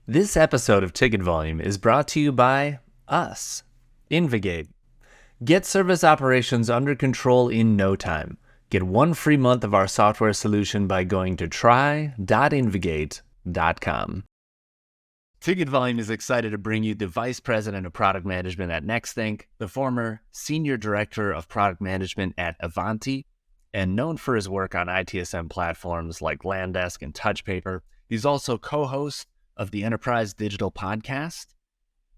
This episode of Ticket Volume is brought to you by us, InvGate. Get service operations under control in no time. Get 1 free month of our software solution by going to try.invigate.com. Ticket Volume is excited to bring you the Vice President of Product Management at Nexthink, the former Senior Director of Product Management at Avanti, and known for his work on ITSM platforms like Landesk and TouchPaper. He's also co-host of the Enterprise Digital Podcast.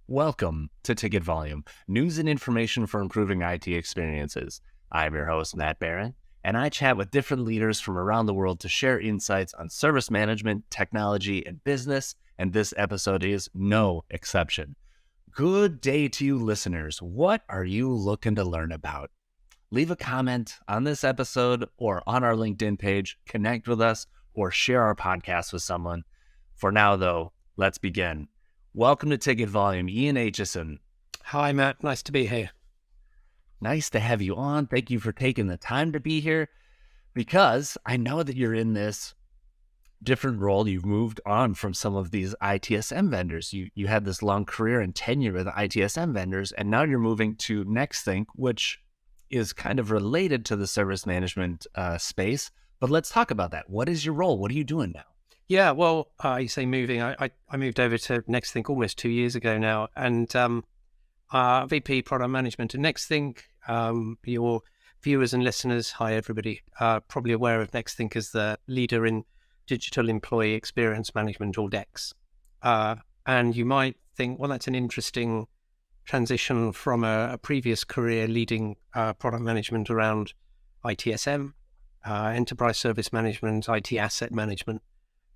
Welcome to Ticket Volume, news and information for improving IT experiences. I'm your host, Matt Barron, and I chat with different leaders from around the world to share insights on service management, technology, and business, and this episode is no exception. Good day to you, listeners. What are you looking to learn about? Leave a comment on this episode or on our LinkedIn page, connect with us, or share our podcast with someone. For now, though, let's begin. Welcome to Ticket Volume, Ian Aitchison. Hi, Matt. Nice to be here. Nice to have you on. Thank you for taking the time to be here, because I know that you're in this different role. You've moved on from some of these ITSM vendors. You had this long career and tenure with ITSM vendors, and now you're moving to Nexthink, which is kind of related to the service management space. But let's talk about that. What is your role? What are you doing now? Yeah, well, you say moving. I moved over to Nexthink almost 2 years ago now, and VP Product Management at Nexthink. Your viewers and listeners, hi everybody, probably aware of Nexthink as the leader in Digital Employee Experience Management, or DEX. And you might think, well, that's an interesting transition from a previous career leading product management around ITSM, Enterprise Service Management, IT Asset Management,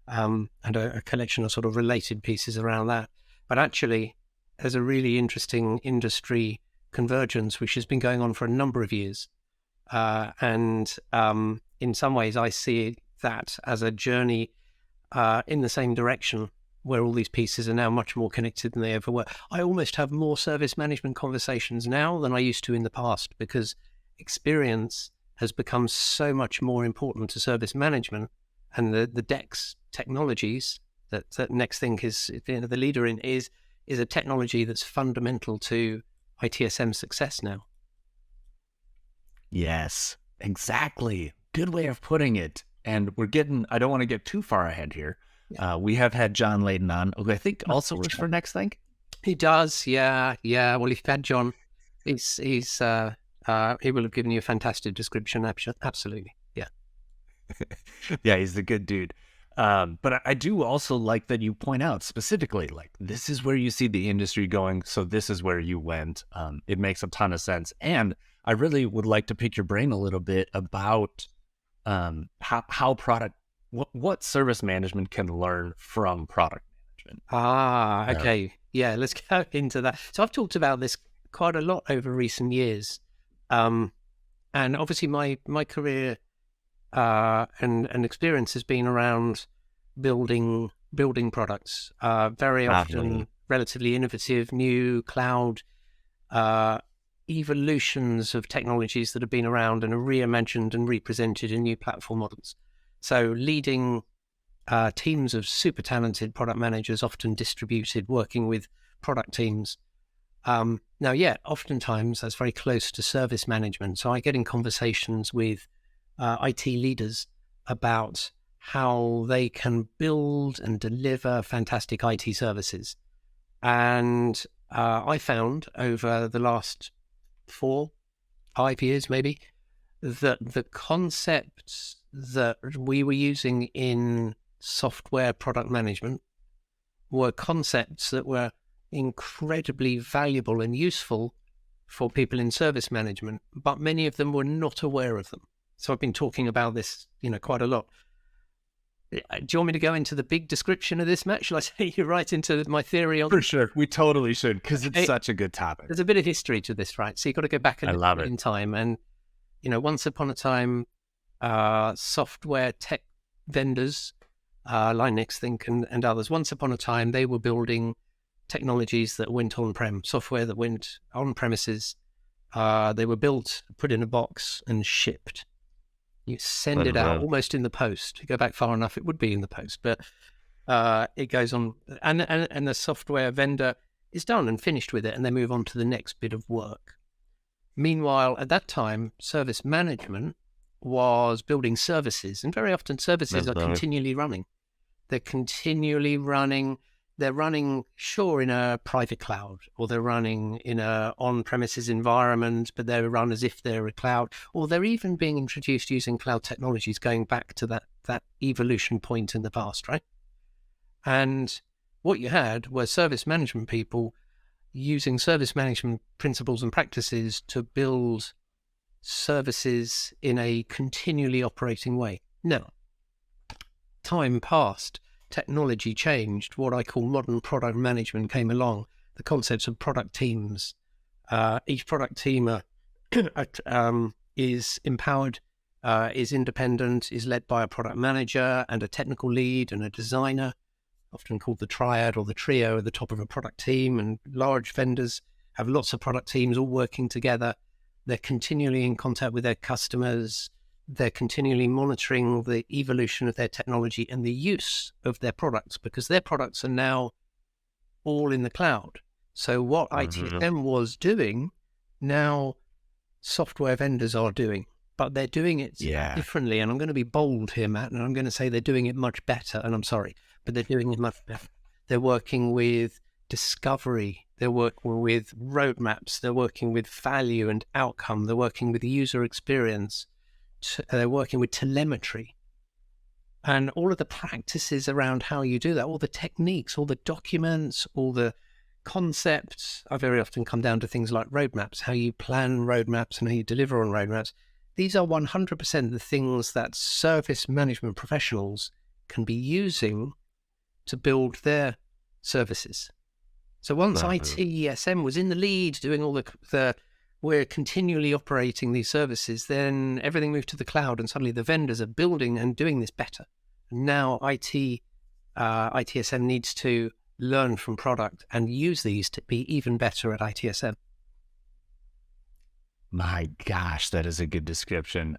and a collection of sort of related pieces around that. But actually, there's a really interesting industry convergence which has been going on for a number of years. And in some ways, I see that as a journey in the same direction, where all these pieces are now much more connected than they ever were. I almost have more service management conversations now than I used to in the past, because experience has become so much more important to service management, and the DEX technologies that Nexthink is the leader in is a technology that's fundamental to ITSM success now. Yes, exactly. Good way of putting it. And I don't want to get too far ahead here. Yeah. We have had John Layden on, who I think also works for Nexthink. He does, yeah. Well, if you've had John, he will have given you a fantastic description. Absolutely, yeah. Yeah, he's a good dude. But I do also like that you point out specifically, like, this is where you see the industry going, so this is where you went. It makes a ton of sense. And I really would like to pick your brain a little bit about how what service management can learn from product management. Okay. Yeah, let's go into that. So I've talked about this quite a lot over recent years. And obviously my career and experience has been around building products, very often relatively innovative, new cloud evolutions of technologies that have been around and are reimagined and represented in new platform models. So leading teams of super talented product managers, often distributed, working with product teams. Now, oftentimes that's very close to service management. So I get in conversations with IT leaders about how they can build and deliver fantastic IT services. And I found over the last 4-5 years, maybe, that the concepts that we were using in software product management were concepts that were incredibly valuable and useful for people in service management, but many of them were not aware of them. So I've been talking about this, quite a lot. Do you want me to go into the big description of this, Matt? Shall I take you right into my theory on? For sure. We totally should, because it's such a good topic. There's a bit of history to this, right? So you've got to go back a little bit in time. And, once upon a time, software tech vendors, like Nexthink and others, once upon a time, they were building technologies that went on-prem, software that went on-premises. They were built, put in a box, and shipped. You send it out almost in the post. You go back far enough, it would be in the post. But It goes on, and the software vendor is done and finished with it, and they move on to the next bit of work. Meanwhile, at that time, service management was building services, and very often services are continually running. They're continually running. They're running, sure, in a private cloud, or they're running in a on-premises environment, but they're run as if they're a cloud, or they're even being introduced using cloud technologies going back to that evolution point in the past, right? And what you had were service management people using service management principles and practices to build services in a continually operating way. Now, time passed, technology changed, what I call modern product management came along, the concepts of product teams. Each product team is empowered, is independent, is led by a product manager and a technical lead and a designer, often called the triad or the trio at the top of a product team. And large vendors have lots of product teams all working together. They're continually in contact with their customers. They're continually monitoring the evolution of their technology and the use of their products, because their products are now all in the cloud. So what ITSM was doing, now software vendors are doing, but they're doing it differently. And I'm going to be bold here, Matt, and I'm going to say they're doing it much better. And I'm sorry, but they're doing it much better. They're working with discovery. They're working with roadmaps. They're working with value and outcome. They're working with user experience. They're working with telemetry. And all of the practices around how you do that, all the techniques, all the documents, all the concepts, I very often come down to things like roadmaps, how you plan roadmaps and how you deliver on roadmaps. These are 100% the things that service management professionals can be using to build their services. So once ITSM was in the lead doing all the we're continually operating these services, then everything moved to the cloud, and suddenly the vendors are building and doing this better. Now ITSM needs to learn from product and use these to be even better at ITSM. My gosh, that is a good description.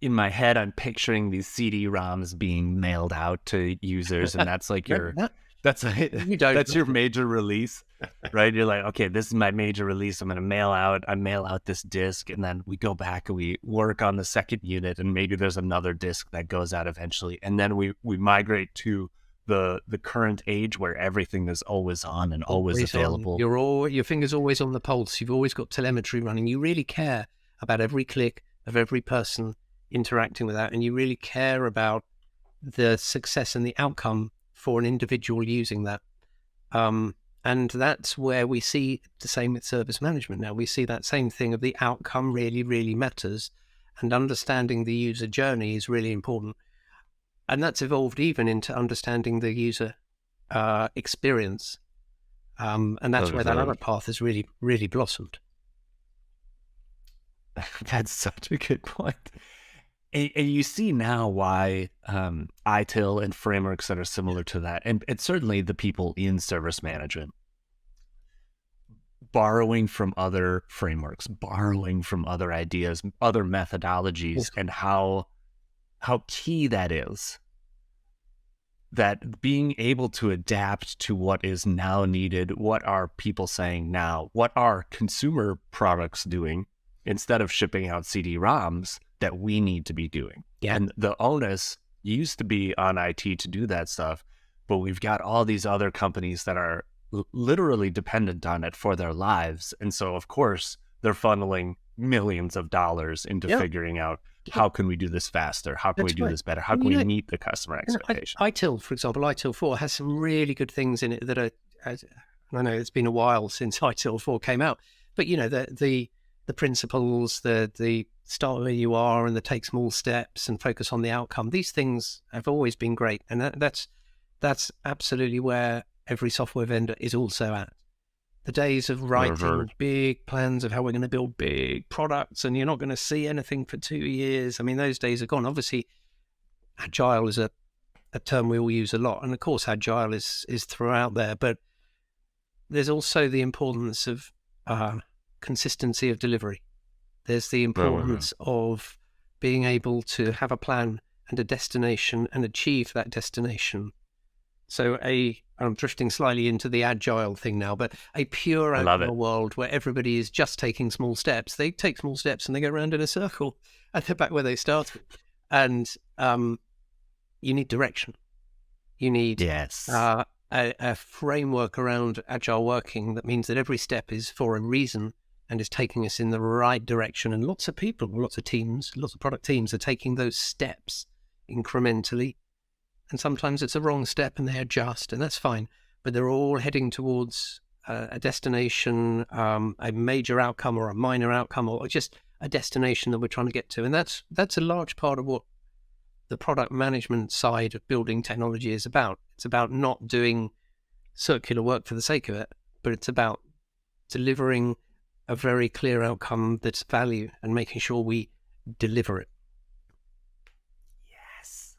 In my head, I'm picturing these CD-ROMs being mailed out to users, and that's like that's your major release, right? You're like, okay, this is my major release. I mail out this disk, and then we go back and we work on the second unit, and maybe there's another disk that goes out eventually, and then we migrate to the current age where everything is always on and always available. Your finger's always on the pulse. You've always got telemetry running. You really care about every click of every person interacting with that, and you really care about the success and the outcome for an individual using that. And that's where we see the same with service management now. We see that same thing of the outcome really, really matters, and understanding the user journey is really important. And that's evolved even into understanding the user experience. And that's where that other path has really, really blossomed. That's such a good point. And you see now why ITIL and frameworks that are similar to that, and certainly the people in service management, borrowing from other frameworks, borrowing from other ideas, other methodologies, and how key that is. That being able to adapt to what is now needed, what are people saying now, what are consumer products doing, instead of shipping out CD-ROMs, that we need to be doing. Yeah. And the onus used to be on IT to do that stuff, but we've got all these other companies that are literally dependent on it for their lives. And so, of course, they're funneling millions of dollars into figuring out how can we do this faster? How can we do this better? How can we meet the customer expectation? ITIL, for example, ITIL 4 has some really good things in it that are, I know it's been a while since ITIL 4 came out, but the principles, the start where you are and the take small steps and focus on the outcome. These things have always been great. And that's absolutely where every software vendor is also at. The days of writing big plans of how we're going to build big products and you're not going to see anything for 2 years. I mean, those days are gone. Obviously, agile is a term we all use a lot. And of course, agile is throughout there. But there's also the importance of consistency of delivery. There's the importance of being able to have a plan and a destination and achieve that destination So I'm drifting slightly into the agile thing now, but a pure I love it. agile world where everybody is just taking small steps. They take small steps and they go around in a circle and they're back where they started. And you need direction. You need Yes. a framework around agile working that means that every step is for a reason and is taking us in the right direction. And lots of people, lots of teams, lots of product teams are taking those steps incrementally. And sometimes it's a wrong step and they adjust, and that's fine. But they're all heading towards a destination, a major outcome or a minor outcome, or just a destination that we're trying to get to. And that's a large part of what the product management side of building technology is about. It's about not doing circular work for the sake of it, but it's about delivering a very clear outcome that's value and making sure we deliver it.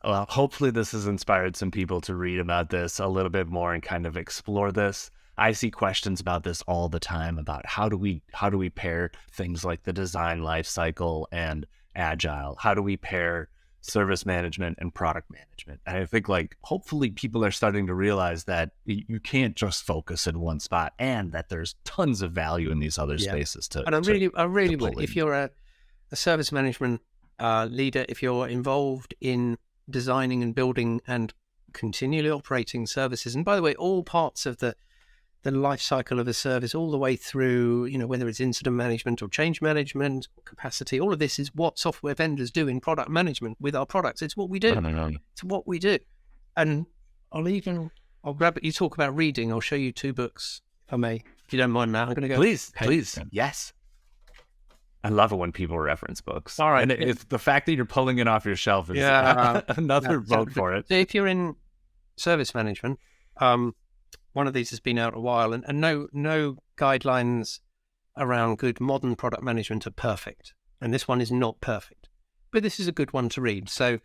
Well, hopefully this has inspired some people to read about this a little bit more and kind of explore this. I see questions about this all the time about how do we pair things like the design life cycle and agile? How do we pair service management and product management? And I think like hopefully people are starting to realize that you can't just focus in one spot and that there's tons of value in these other spaces to. And I really would, if you're a service management leader, if you're involved in designing and building and continually operating services, and by the way, all parts of the life cycle of a service, all the way through, whether it's incident management or change management or capacity, all of this is what software vendors do in product management with our products. It's what we do. It's what we do. And I'll grab it. You talk about reading. I'll show you 2 books, if I may, if you don't mind, Matt. I'm going to go. Please. Yes. I love it when people reference books. All right. And it's the fact that you're pulling it off your shelf is another vote for it. So if you're in service management, one of these has been out a while, and no guidelines around good modern product management are perfect. And this one is not perfect, but this is a good one to read. So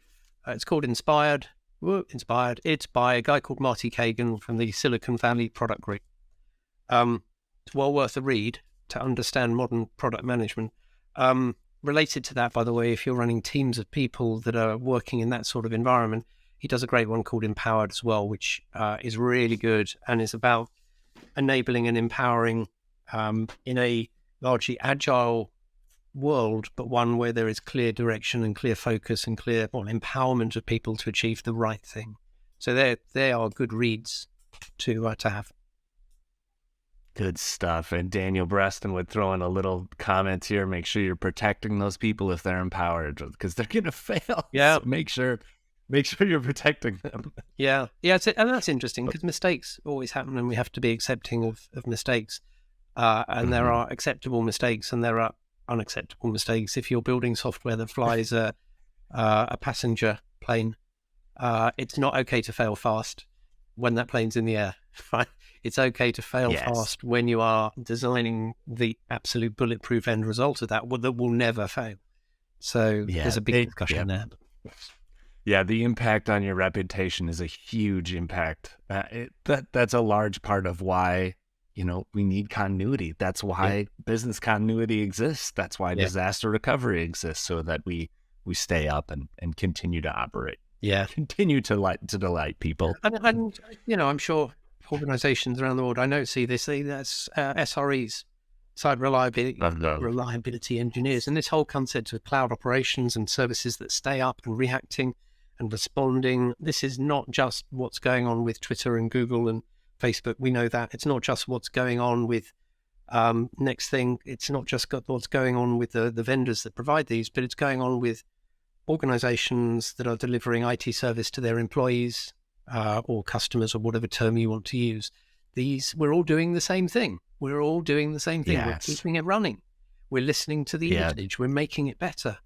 it's called Inspired. It's by a guy called Marty Kagan from the Silicon Valley Product Group. It's well worth a read to understand modern product management. Related to that, by the way, if you're running teams of people that are working in that sort of environment, he does a great one called Empowered as well, which is really good and is about enabling and empowering in a largely agile world, but one where there is clear direction and clear focus and clear empowerment of people to achieve the right thing. So they are good reads to have. Good stuff. And Daniel Breston would throw in a little comment here. Make sure you're protecting those people if they're empowered, because they're going to fail. Yeah. So make sure you're protecting them. Yeah. And that's interesting because mistakes always happen and we have to be accepting of mistakes. And there are acceptable mistakes and there are unacceptable mistakes. If you're building software that flies a passenger plane, it's not okay to fail fast when that plane's in the air, right? It's okay to fail fast when you are designing the absolute bulletproof end result of that will never fail. So there's a big discussion there. Yeah, the impact on your reputation is a huge impact. That's a large part of why, we need continuity. That's why business continuity exists. That's why disaster recovery exists, so that we stay up and continue to operate. Yeah. Continue to delight people. And I'm sure organizations around the world, I know, see this, that's SREs, site reliability engineers. And this whole concept of cloud operations and services that stay up and reacting and responding. This is not just what's going on with Twitter and Google and Facebook. We know that. It's not just what's going on with Nexthink. It's not just what's going on with the vendors that provide these, but it's going on with organizations that are delivering IT service to their employees or customers, or whatever term you want to use. We're all doing the same thing. Yes. We're keeping it running. We're listening to the usage. We're making it better.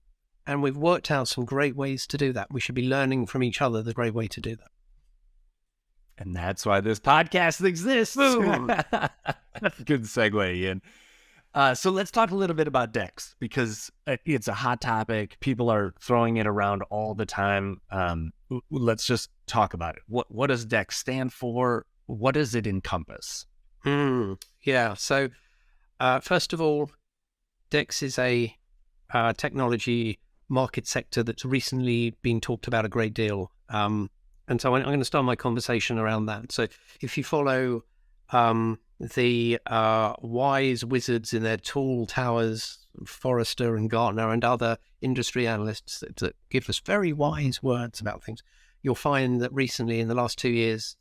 And we've worked out some great ways to do that. We should be learning from each other the great way to do that. And that's why this podcast exists. Good segue, Ian. So let's talk a little bit about DEX, because it's a hot topic. People are throwing it around all the time. Let's just talk about it. What does DEX stand for? What does it encompass? Yeah. So first of all, DEX is a technology market sector that's recently been talked about a great deal. And so I'm going to start my conversation around that. So if you follow the wise wizards in their tall towers, Forrester and Gartner and other industry analysts that give us very wise words about things, you'll find that recently in the last 2 years,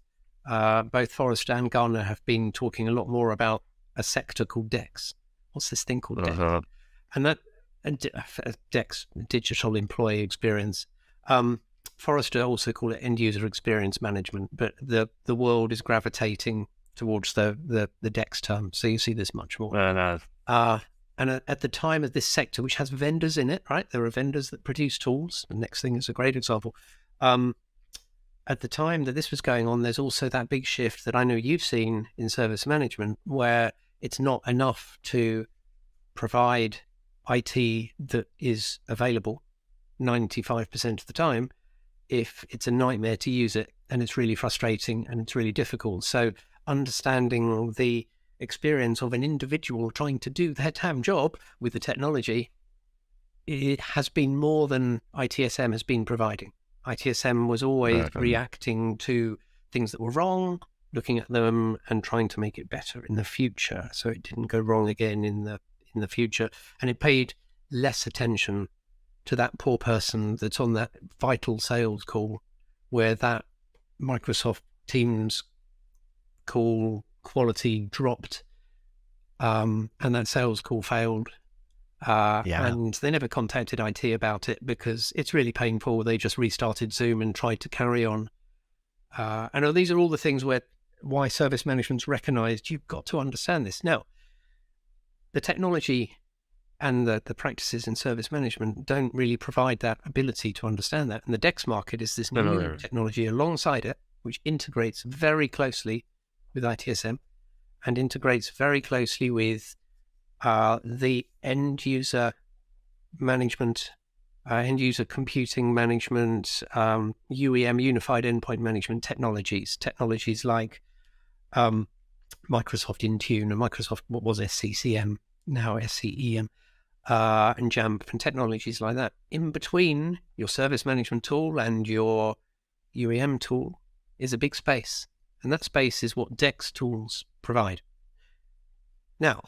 both Forrester and Gartner have been talking a lot more about a sector called DEX. What's this thing called DEX? And that DEX, Digital Employee Experience. Forrester also call it end user experience management, but the world is gravitating towards the DEX term. So you see this much more. And at the time of this sector, which has vendors in it, right? There are vendors that produce tools. The Nexthink is a great example. At the time that this was going on, there's also that big shift that I know you've seen in service management, where it's not enough to provide IT that is available 95% of the time if it's a nightmare to use it, and it's really frustrating and it's really difficult. So understanding the experience of an individual trying to do their damn job with the technology, it has been more than ITSM has been providing. ITSM was always reacting to things that were wrong, looking at them and trying to make it better in the future, so it didn't go wrong again in the future. And it paid less attention to that poor person that's on that vital sales call where that Microsoft Teams call quality dropped, and that sales call failed. And they never contacted IT about it because it's really painful. They just restarted Zoom and tried to carry on. And these are all the things why service management's recognized you've got to understand this. Now, the technology and the practices in service management don't really provide that ability to understand that. And the DEX market is this new technology alongside it, which integrates very closely with ITSM and integrates very closely with the end user management, end user computing management, UEM, unified endpoint management technologies like Microsoft Intune and Microsoft, what was SCCM, now SCEM, and Jamp and technologies like that. In between your service management tool and your UEM tool is a big space. And that space is what DEX tools provide. Now,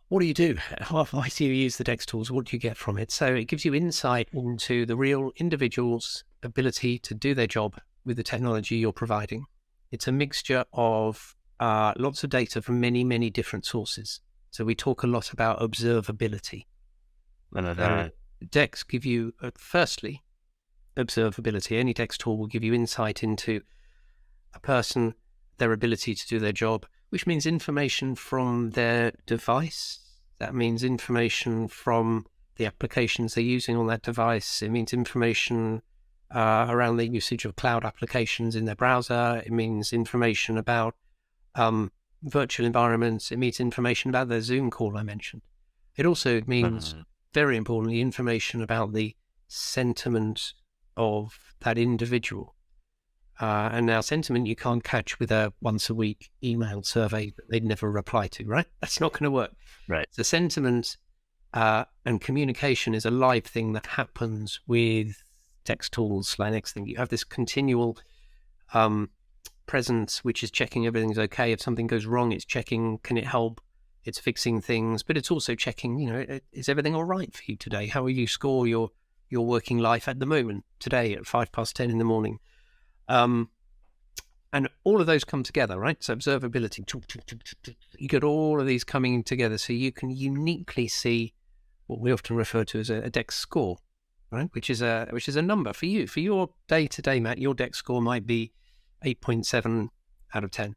what do you do? Why do you use the DEX tools? What do you get from it? So it gives you insight into the real individual's ability to do their job with the technology you're providing. It's a mixture of lots of data from many, many different sources. So we talk a lot about observability. DEX give you, firstly, observability. Any DEX tool will give you insight into a person, their ability to do their job, which means information from their device. That means information from the applications they're using on that device. It means information around the usage of cloud applications in their browser. It means information about virtual environments. It means information about their Zoom call I mentioned. It also means, very importantly, information about the sentiment of that individual. And now sentiment you can't catch with a once a week email survey that they'd never reply to, right? That's not going to work. Right. The sentiment and communication is a live thing that happens with DEX tools like Nexthink. You have this continual presence, which is checking everything's okay. If something goes wrong, it's checking, can it help? It's fixing things, but it's also checking, is everything all right for you today? How will you score your working life at the moment, today at 10:05 in the morning? And all of those come together, right? So observability, you get all of these coming together so you can uniquely see what we often refer to as a DEX score, right? Which is a number for you. For your day-to-day, Matt, your DEX score might be 8.7 out of 10.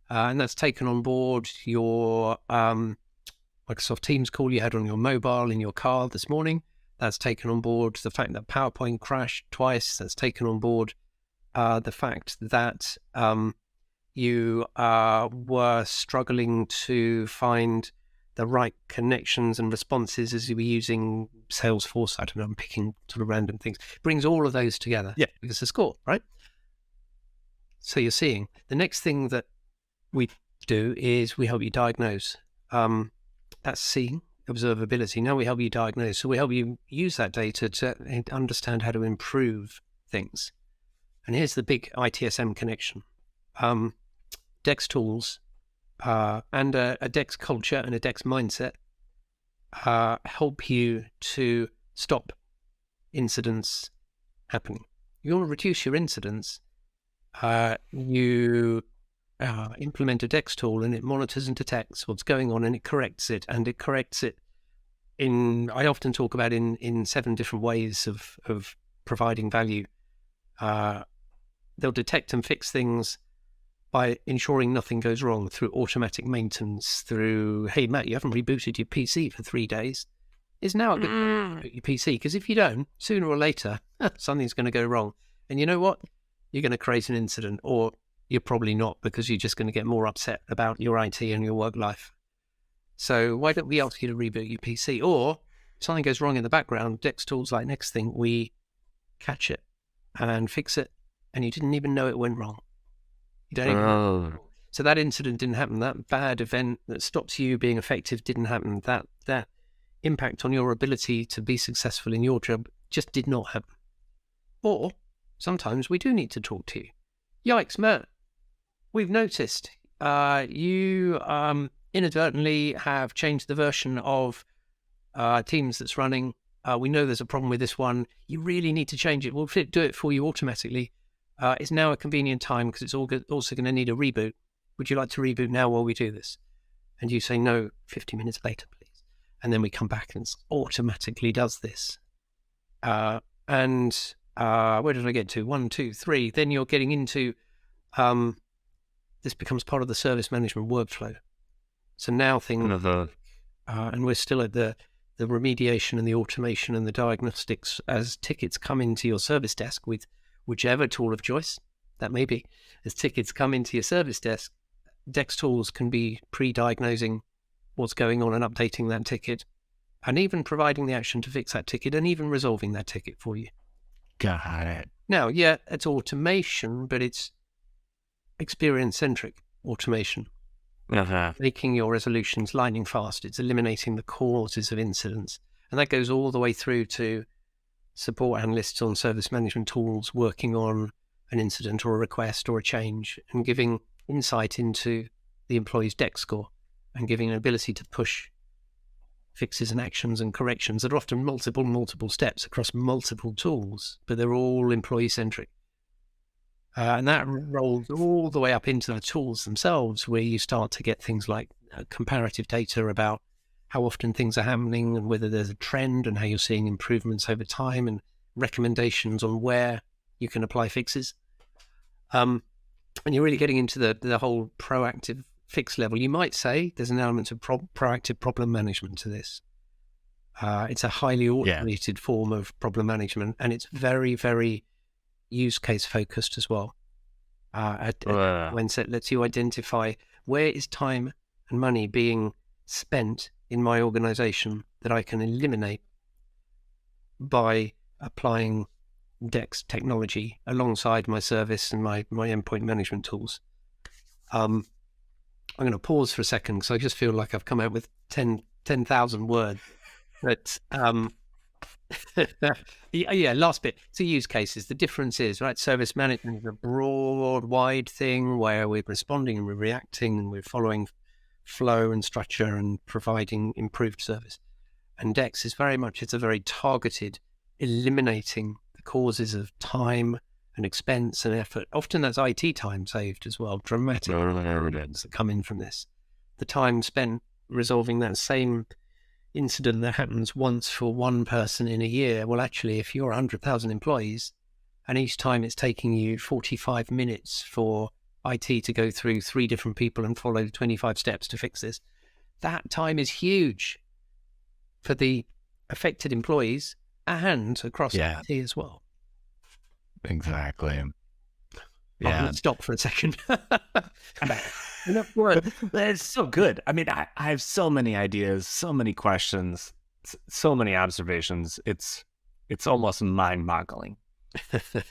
And that's taken on board your Microsoft Teams call you had on your mobile in your car this morning. That's taken on board the fact that PowerPoint crashed twice. That's taken on board the fact that you were struggling to find the right connections and responses as you were using Salesforce. I don't know, I'm picking sort of random things. It brings all of those together. Yeah. Because the score, right? So you're seeing. The next thing that we do is we help you diagnose. That's C, observability. Now we help you diagnose. So we help you use that data to understand how to improve things. And here's the big ITSM connection. DEX tools and a DEX culture and a DEX mindset help you to stop incidents happening. You want to reduce your incidents, you implement a DEX tool and it monitors and detects what's going on and it corrects it. And it corrects it I often talk about in 7 different ways of providing value. They'll detect and fix things by ensuring nothing goes wrong through automatic maintenance, through, hey, Matt, you haven't rebooted your PC for 3 days. It's now a good time to reboot your PC, because if you don't, sooner or later, something's going to go wrong. And you know what? You're going to create an incident, or you're probably not, because you're just going to get more upset about your IT and your work life. So why don't we ask you to reboot your PC? Or if something goes wrong in the background, DEX tools like Nexthink, we catch it and fix it, and you didn't even know it went wrong. You don't even know. So that incident didn't happen. That bad event that stops you being effective didn't happen. That impact on your ability to be successful in your job just did not happen. Or sometimes we do need to talk to you. Yikes, Matt, we've noticed you inadvertently have changed the version of Teams that's running. We know there's a problem with this one. You really need to change it. We'll do it for you automatically. It's now a convenient time because it's also going to need a reboot. Would you like to reboot now while we do this? And you say no 50 minutes later, please. And then we come back and it automatically does this. Where did I get to? 1, 2, 3. Then you're getting into, this becomes part of the service management workflow. So now things, and we're still at the remediation and the automation and the diagnostics as tickets come into your service desk with whichever tool of choice that may be. As tickets come into your service desk, DEX tools can be pre-diagnosing what's going on and updating that ticket, and even providing the action to fix that ticket and even resolving that ticket for you. Got it. Now, yeah, it's automation, but it's experience-centric automation. Making your resolutions lightning fast. It's eliminating the causes of incidents. And that goes all the way through to support analysts on service management tools working on an incident or a request or a change, and giving insight into the employee's DEX score and giving an ability to push fixes and actions and corrections that are often multiple steps across multiple tools, but they're all employee-centric. And that rolls all the way up into the tools themselves, where you start to get things like comparative data about how often things are happening and whether there's a trend and how you're seeing improvements over time, and recommendations on where you can apply fixes. And you're really getting into the whole proactive fix level. You might say there's an element of proactive problem management to this. It's a highly automated form of problem management, and it's very, very use case focused as well. Mindset lets you identify where is time and money being spent in my organization that I can eliminate by applying DEX technology alongside my service and my endpoint management tools. I'm going to pause for a second because I just feel like I've come out with 10,000 words. But last bit. So use cases. The difference is, right, service management is a broad, wide thing where we're responding and we're reacting and we're following flow and structure and providing improved service. And DEX is very much, it's a very targeted, eliminating the causes of time and expense and effort. Often that's IT time saved as well, dramatic evidence that come in from this. The time spent resolving that same incident that happens once for one person in a year. Well, actually, if you're 100,000 employees and each time it's taking you 45 minutes for IT to go through 3 different people and follow the 25 steps to fix this, that time is huge for the affected employees and across IT as well. Exactly. I'm going to stop for a second. It's so good. I mean, I have so many ideas, so many questions, so many observations. It's almost mind-boggling.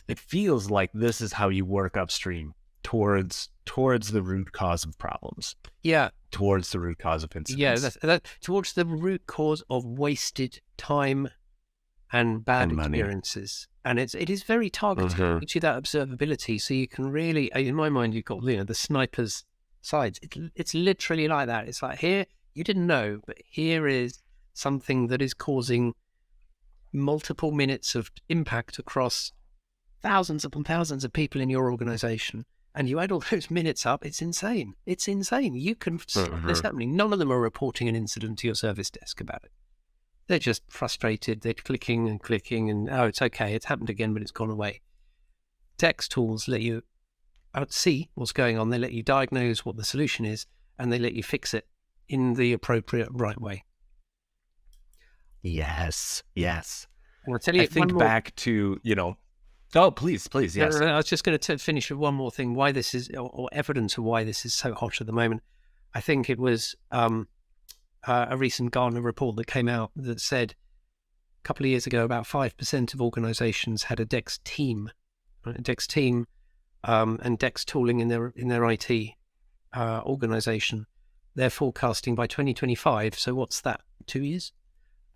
It feels like this is how you work upstream towards the root cause of problems. Yeah. Towards the root cause of incidents. Yeah, that towards the root cause of wasted time and bad And money. experiences. And it is very targeted. It gives you that observability, so you can really, in my mind, you've got the sniper's sides. It's literally like that. It's like, here you didn't know, but here is something that is causing multiple minutes of impact across thousands upon thousands of people in your organization. And you add all those minutes up, it's insane. It's insane. You can stop this happening. None of them are reporting an incident to your service desk about it. They're just frustrated. They're clicking and, oh, it's okay. It's happened again, but it's gone away. DEX tools let you see what's going on. They let you diagnose what the solution is, and they let you fix it in the appropriate right way. Yes. Yes. And I'll tell you, I think back to, oh, please. Yes. I was just going to finish with one more thing, why this is, or evidence of why this is so hot at the moment. I think it was a recent Gartner report that came out that said a couple of years ago, about 5% of organizations had a DEX team, right? A DEX team and DEX tooling in their IT organization. They're forecasting by 2025. So what's that? 2 years?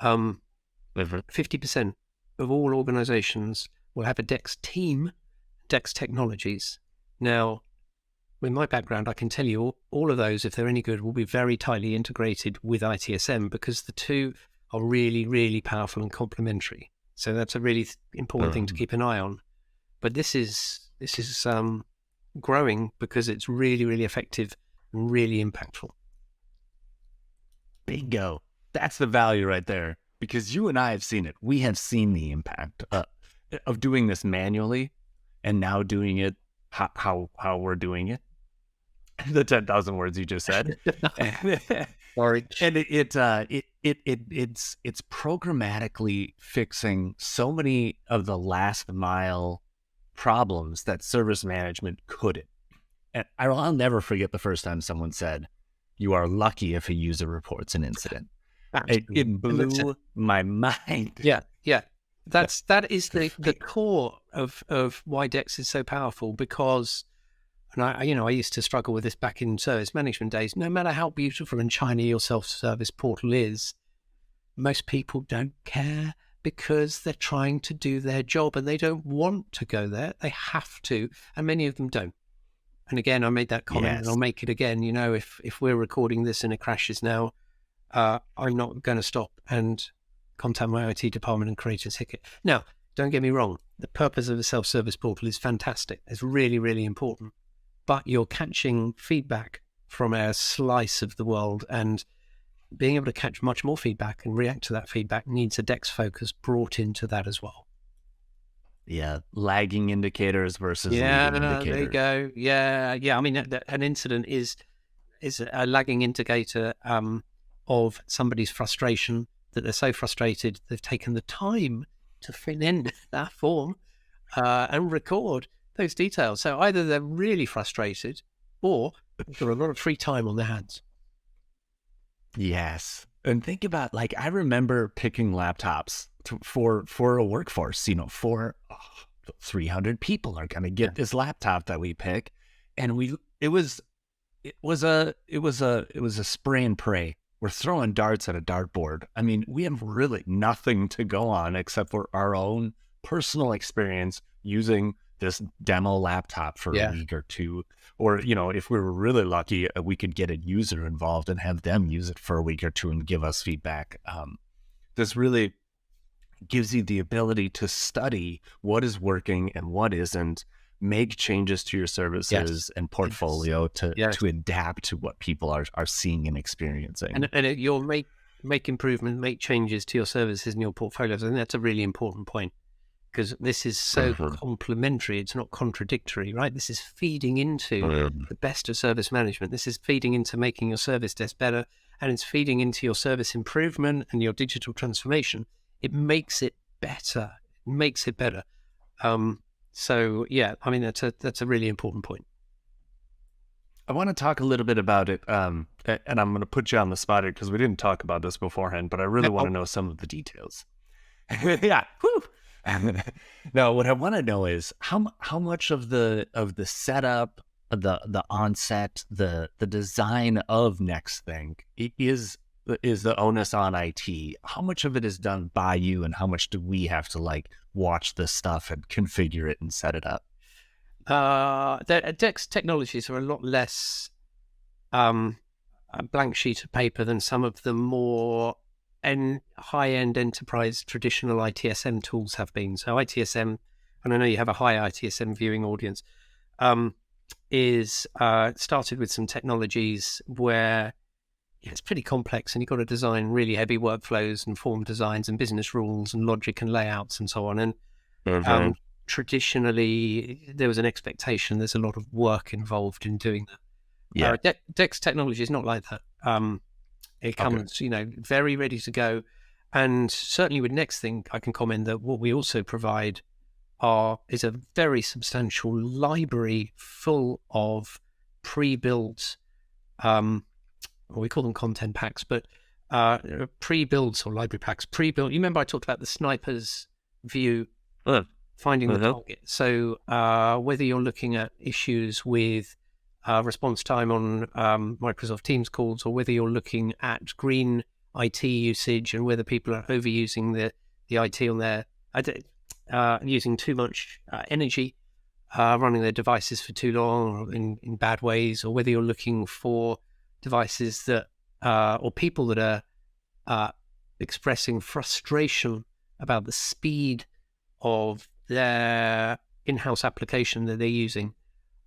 50% of all organizations will have a DEX team, DEX technologies. Now, with my background, I can tell you all of those, if they're any good, will be very tightly integrated with ITSM, because the two are really, really powerful and complementary. So that's a really important thing to keep an eye on. But this is growing because it's really, really effective and really impactful. Bingo. That's the value right there, because you and I have seen it. We have seen the impact of doing this manually and now doing it how we're doing it. The 10,000 words you just said. Sorry. And it's programmatically fixing so many of the last mile problems that service management couldn't. And I'll never forget the first time someone said, "You are lucky if a user reports an incident." It blew my mind. Yeah. That is the core of why DEX is so powerful, because, and I used to struggle with this back in service management days. No matter how beautiful and shiny your self-service portal is, most people don't care, because they're trying to do their job and they don't want to go there. They have to, and many of them don't. And again, I made that comment, and I'll make it again. If we're recording this and it crashes now, I'm not going to stop and contact my IT department and create a ticket. Now, don't get me wrong. The purpose of a self-service portal is fantastic. It's really, really important. But you're catching feedback from a slice of the world, and being able to catch much more feedback and react to that feedback needs a DEX focus brought into that as well. Yeah, lagging indicators versus leading indicators. There you go. Yeah. I mean, an incident is a lagging indicator of somebody's frustration, that they're so frustrated they've taken the time to fill in that form and record those details. So either they're really frustrated, or they've got a lot of free time on their hands. Yes. And think about, I remember picking laptops for a workforce, 300 people are going to get this laptop that we pick. And it was a spray and pray. We're throwing darts at a dartboard. I mean, we have really nothing to go on except for our own personal experience using this demo laptop for a week or two. Or, if we were really lucky, we could get a user involved and have them use it for a week or two and give us feedback. This really gives you the ability to study what is working and what isn't, make changes to your services and portfolio to adapt to what people are seeing and experiencing. And you'll make improvement, make changes to your services and your portfolios. I think that's a really important point, because this is so complementary. It's not contradictory, right? This is feeding into the best of service management. This is feeding into making your service desk better, and it's feeding into your service improvement and your digital transformation. It makes it better. So yeah, I mean, that's a really important point. I want to talk a little bit about it, and I'm going to put you on the spot here because we didn't talk about this beforehand, but I really want to know some of the details. Yeah. Whew. No, what I want to know is how much of the setup, the onset, the design of Nexthink is is the onus on IT? How much of it is done by you, and how much do we have to like watch this stuff and configure it and set it up? The DEX technologies are a lot less a blank sheet of paper than some of the more high-end enterprise traditional ITSM tools have been. So ITSM, and I know you have a high ITSM viewing audience, is started with some technologies where it's pretty complex, and you've got to design really heavy workflows and form designs and business rules and logic and layouts and so on. And traditionally, there was an expectation. There's a lot of work involved in doing that. Yeah. DEX technology is not like that. It comes, very ready to go. And certainly with Nexthink, I can comment that what we also provide is a very substantial library full of pre-built, we call them content packs, but pre-builds or library packs, pre-built. You remember I talked about the sniper's view, finding the target. So whether you're looking at issues with response time on Microsoft Teams calls, or whether you're looking at green IT usage and whether people are overusing the IT on their using too much energy, running their devices for too long or in bad ways, or whether you're looking for devices that or people that are expressing frustration about the speed of their in-house application that they're using,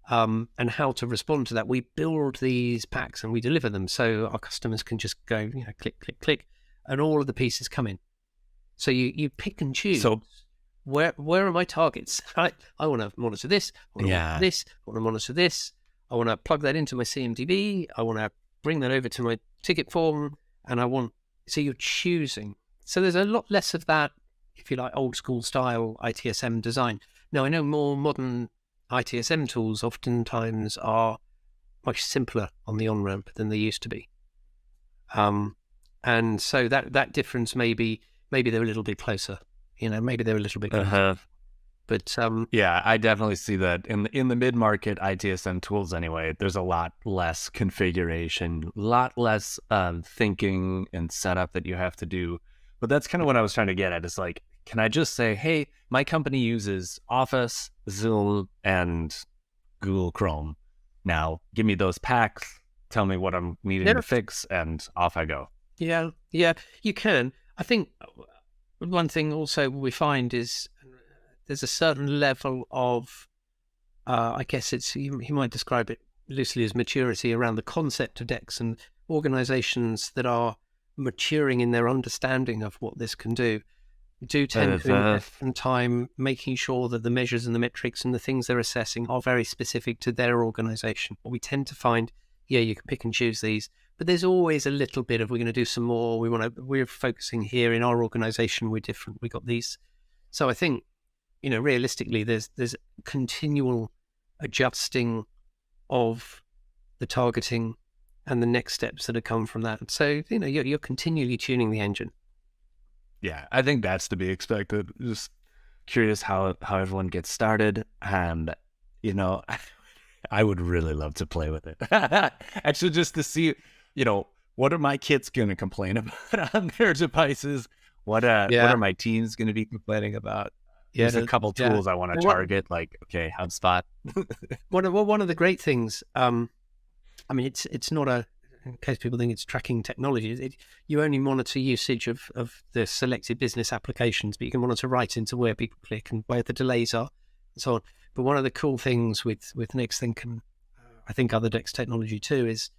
and how to respond to that. We build these packs and we deliver them so our customers can just go, click, click, click, and all of the pieces come in. So you pick and choose. So where are my targets? I want to monitor this. I want to monitor this. I want to monitor this. I want to plug that into my CMDB. I want to bring that over to my ticket form, and so you're choosing. So there's a lot less of that, if you like, old school style ITSM design. Now, I know more modern ITSM tools oftentimes are much simpler on the on-ramp than they used to be. And so that difference maybe they're a little bit closer. Maybe they're a little bit closer. But yeah, I definitely see that in the mid-market ITSM tools anyway. There's a lot less configuration, a lot less thinking and setup that you have to do. But that's kind of what I was trying to get at. It's like, can I just say, hey, my company uses Office, Zoom, and Google Chrome. Now, give me those packs, tell me what I'm needing to fix, and off I go. Yeah, you can. I think one thing also we find is there's a certain level of, I guess you might describe it loosely as maturity around the concept of DEX, and organizations that are maturing in their understanding of what this can do tend to invest some time making sure that the measures and the metrics and the things they're assessing are very specific to their organization. What we tend to find, you can pick and choose these, but there's always a little bit of, we're going to do some more. We're focusing here in our organization. We're different. We got these. So I think, realistically, there's continual adjusting of the targeting and the next steps that have come from that. So, you're continually tuning the engine. Yeah, I think that's to be expected. Just curious how everyone gets started. And, I would really love to play with it. Actually, just to see, what are my kids going to complain about on their devices? What are my teams going to be complaining about? There's a couple tools I want to target, like, okay, HubSpot. One of the great things, it's not in case people think it's tracking technology, you only monitor usage of the selected business applications, but you can monitor right into where people click and where the delays are and so on. But one of the cool things with Nexthink, and I think other DEX technology too, is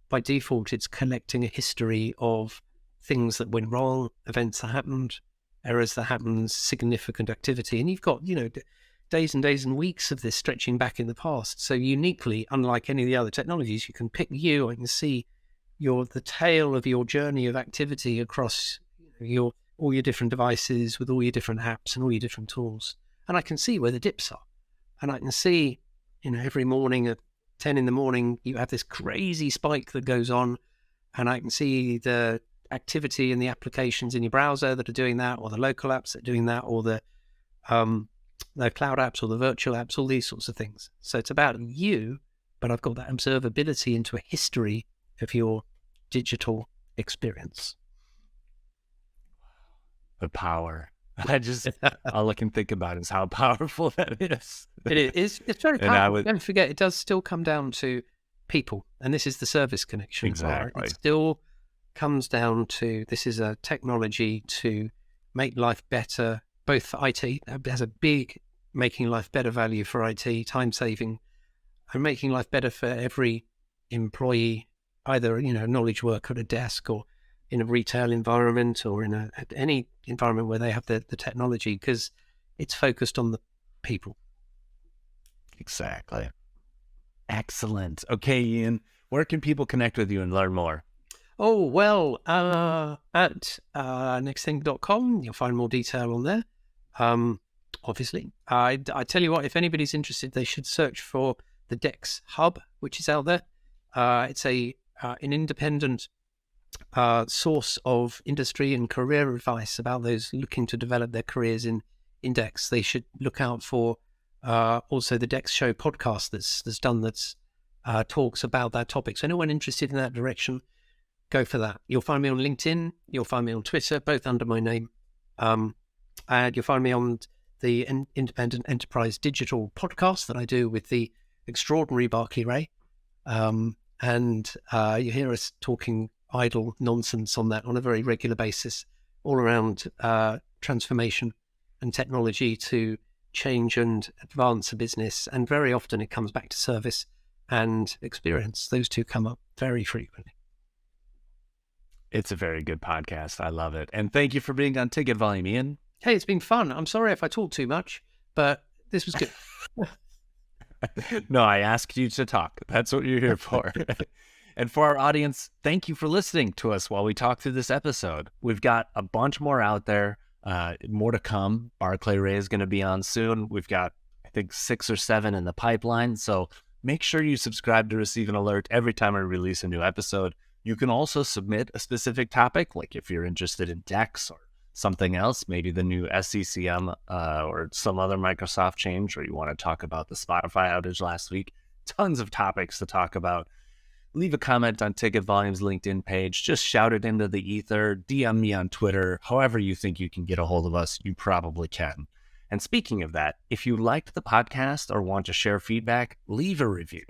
by default, it's collecting a history of things that went wrong, events that happened, errors that happened, significant activity. And you've got, days and days and weeks of this stretching back in the past. So uniquely, unlike any of the other technologies, you can pick I can see the tail of your journey of activity across all your different devices with all your different apps and all your different tools. And I can see where the dips are. And I can see, every morning at 10 in the morning, you have this crazy spike that goes on. And I can see the activity in the applications in your browser that are doing that, or the local apps that are doing that, or the cloud apps or the virtual apps, all these sorts of things. So it's about you, but I've got that observability into a history of your digital experience. The power. All I can think about is how powerful that is. It is. It's very powerful. Don't forget, it does still come down to people. And this is the service connection. Exactly. Right? It still comes down to, this is a technology to make life better, both for IT. It has a big making life better value for IT, time saving, and making life better for every employee, either, knowledge work at a desk or in a retail environment or in any environment where they have the technology, because it's focused on the people. Exactly. Excellent. Okay, Ian, where can people connect with you and learn more? Oh, well, at nexthink.com, you'll find more detail on there. Obviously, I tell you what, if anybody's interested, they should search for the DEX Hub, which is out there. It's an independent source of industry and career advice about those looking to develop their careers in DEX. They should look out for also the DEX Show podcast that's talks about that topic. So anyone interested in that direction, go for that. You'll find me on LinkedIn. You'll find me on Twitter, both under my name. And you'll find me on the Independent Enterprise Digital podcast that I do with the extraordinary Barclay Ray. And you hear us talking idle nonsense on that on a very regular basis, all around transformation and technology to change and advance a business. And very often it comes back to service and experience. Those two come up very frequently. It's a very good podcast. I love it. And thank you for being on Ticket Volume, Ian. Hey, it's been fun. I'm sorry if I talk too much, but this was good. No, I asked you to talk. That's what you're here for. And for our audience, thank you for listening to us while we talk through this episode. We've got a bunch more out there, more to come. Barclay Ray is going to be on soon. We've got, I think, 6 or 7 in the pipeline. So make sure you subscribe to receive an alert every time I release a new episode. You can also submit a specific topic, like if you're interested in DEX or something else, maybe the new SCCM or some other Microsoft change, or you want to talk about the Spotify outage last week. Tons of topics to talk about. Leave a comment on Ticket Volume's LinkedIn page. Just shout it into the ether. DM me on Twitter. However you think you can get a hold of us, you probably can. And speaking of that, if you liked the podcast or want to share feedback, leave a review.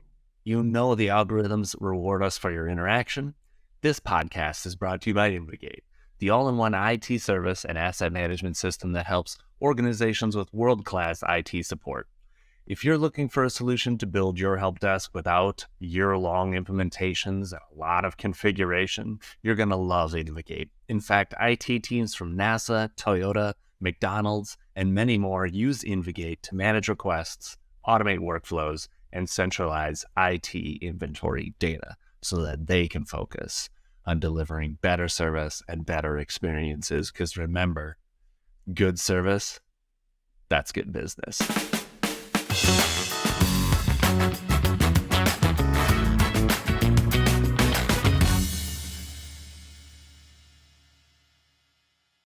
You know the algorithms reward us for your interaction. This podcast is brought to you by InvGate, the all-in-one IT service and asset management system that helps organizations with world-class IT support. If you're looking for a solution to build your help desk without year-long implementations and a lot of configuration, you're going to love InvGate. In fact, IT teams from NASA, Toyota, McDonald's, and many more use InvGate to manage requests, automate workflows, and centralize IT inventory data so that they can focus on delivering better service and better experiences. Because remember, good service, that's good business.